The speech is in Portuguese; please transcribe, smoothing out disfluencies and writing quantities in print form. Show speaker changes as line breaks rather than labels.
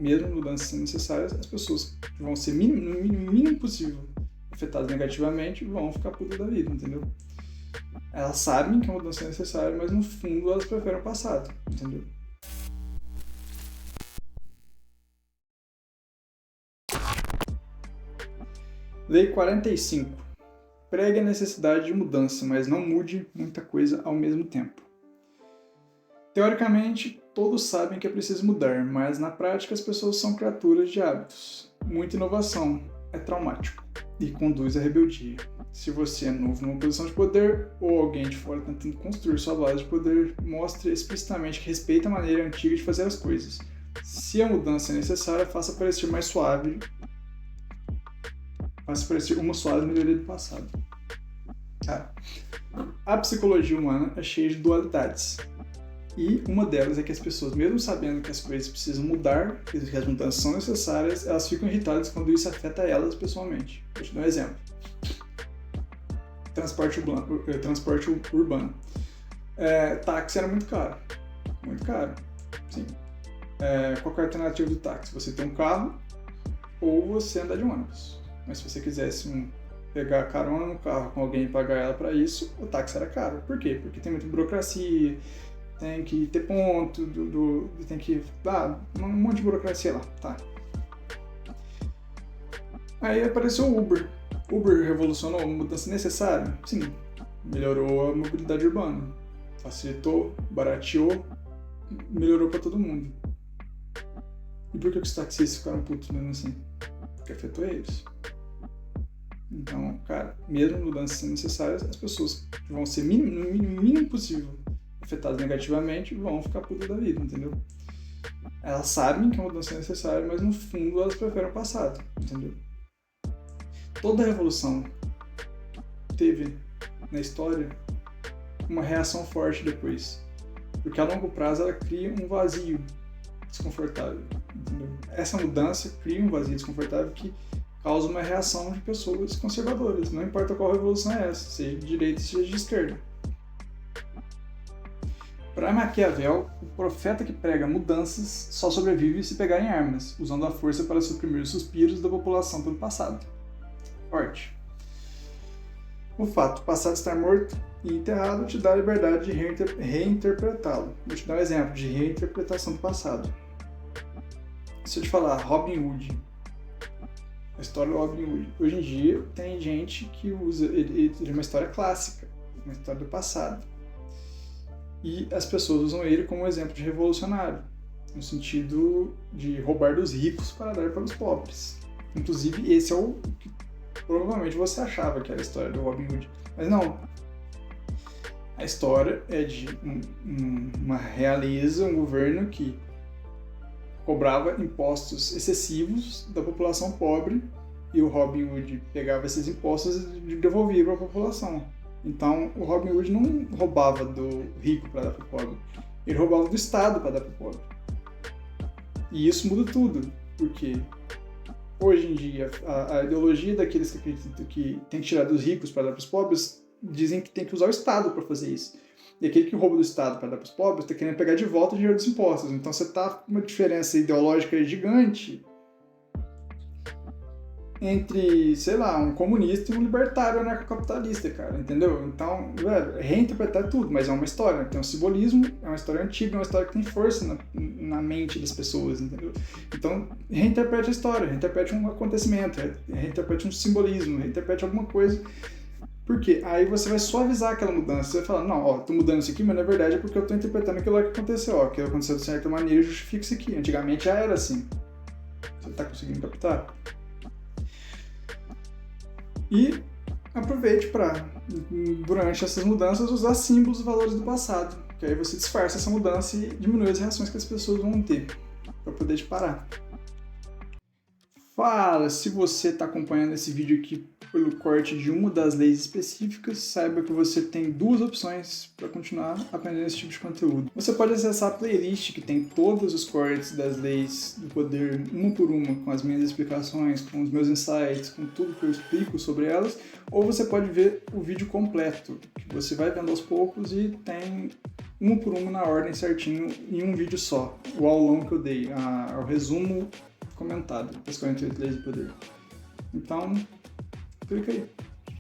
mesmo mudanças sendo necessárias, as pessoas que vão ser no mínimo possível afetadas negativamente vão ficar putas da vida, entendeu? Elas sabem que a mudança é necessária, mas no fundo elas preferem o passado, entendeu? Lei 45. Pregue a necessidade de mudança, mas não mude muita coisa ao mesmo tempo. Teoricamente, todos sabem que é preciso mudar, mas na prática as pessoas são criaturas de hábitos. Muita inovação é traumático e conduz à rebeldia. Se você é novo numa posição de poder ou alguém de fora tentando construir sua base de poder, mostre explicitamente que respeita a maneira antiga de fazer as coisas. Se a mudança é necessária, faça parecer mais suave, faça parecer uma suave melhoria do passado. A psicologia humana é cheia de dualidades. E uma delas é que as pessoas, mesmo sabendo que as coisas precisam mudar, que as mudanças são necessárias, elas ficam irritadas quando isso afeta elas pessoalmente. Vou te dar um exemplo. Transporte urbano. Táxi era muito caro. Muito caro. Sim. Qual é a alternativa do táxi? Você tem um carro ou você andar de ônibus. Mas se você quisesse pegar carona no carro com alguém e pagar ela para isso, o táxi era caro. Por quê? Porque tem muita burocracia, tem que ter ponto, tem que... um monte de burocracia lá, tá? Aí apareceu o Uber. Uber revolucionou uma mudança necessária? Sim. Melhorou a mobilidade urbana. Facilitou, barateou, melhorou para todo mundo. E por que os taxistas ficaram putos mesmo assim? Porque afetou eles. Então, cara, mesmo mudanças sendo necessárias, as pessoas que vão ser no mínimo possível afetadas negativamente vão ficar putas da vida, entendeu? Elas sabem que a mudança é necessária, mas no fundo elas preferem o passado, entendeu? Toda revolução teve na história uma reação forte depois, porque a longo prazo ela cria um vazio desconfortável, entendeu? Essa mudança cria um vazio desconfortável que causa uma reação de pessoas conservadoras, não importa qual revolução é essa, seja de direita, seja de esquerda. Para Maquiavel, o profeta que prega mudanças só sobrevive se pegarem armas, usando a força para suprimir os suspiros da população pelo passado. Forte. O fato do passado estar morto e enterrado te dá a liberdade de reinterpretá-lo. Vou te dar um exemplo de reinterpretação do passado. Se eu te falar Robin Hood, a história do Robin Hood, hoje em dia tem gente que usa ele é uma história clássica, uma história do passado. E as pessoas usam ele como exemplo de revolucionário, no sentido de roubar dos ricos para dar para os pobres. Inclusive, esse é o que provavelmente você achava que era a história do Robin Hood. Mas não. A história é de uma realeza, um governo que cobrava impostos excessivos da população pobre e o Robin Hood pegava esses impostos e devolvia para a população. Então, o Robin Hood não roubava do rico para dar para o pobre, ele roubava do Estado para dar para o pobre. E isso muda tudo, porque hoje em dia a ideologia daqueles que acreditam que tem que tirar dos ricos para dar para os pobres dizem que tem que usar o Estado para fazer isso. E aquele que rouba do Estado para dar para os pobres está querendo pegar de volta o dinheiro dos impostos. Então você está com uma diferença ideológica gigante entre, sei lá, um comunista e um libertário anarcocapitalista, cara, entendeu? Então, velho, reinterpretar tudo, mas é uma história, tem um simbolismo, é uma história antiga, é uma história que tem força na mente das pessoas, entendeu? Então, reinterprete a história, reinterprete um acontecimento, reinterprete um simbolismo, reinterprete alguma coisa. Por quê? Aí você vai suavizar aquela mudança. Você vai falar, não, ó, tô mudando isso aqui, mas na verdade é porque eu tô interpretando aquilo lá que aconteceu. Ó, aquilo aconteceu de certa maneira e justifica isso aqui. Antigamente já era assim. Você tá conseguindo captar? E aproveite para, durante essas mudanças, usar símbolos e valores do passado. Que aí você disfarça essa mudança e diminui as reações que as pessoas vão ter para poder te parar. Fala, se você está acompanhando esse vídeo aqui pelo corte de uma das leis específicas, saiba que você tem duas opções para continuar aprendendo esse tipo de conteúdo. Você pode acessar a playlist que tem todos os cortes das leis do poder, uma por uma, com as minhas explicações, com os meus insights, com tudo que eu explico sobre elas, ou você pode ver o vídeo completo, que você vai vendo aos poucos e tem uma por uma na ordem certinho em um vídeo só. O aulão que eu dei, o resumo comentado das 48 leis do poder. Então, clica aí.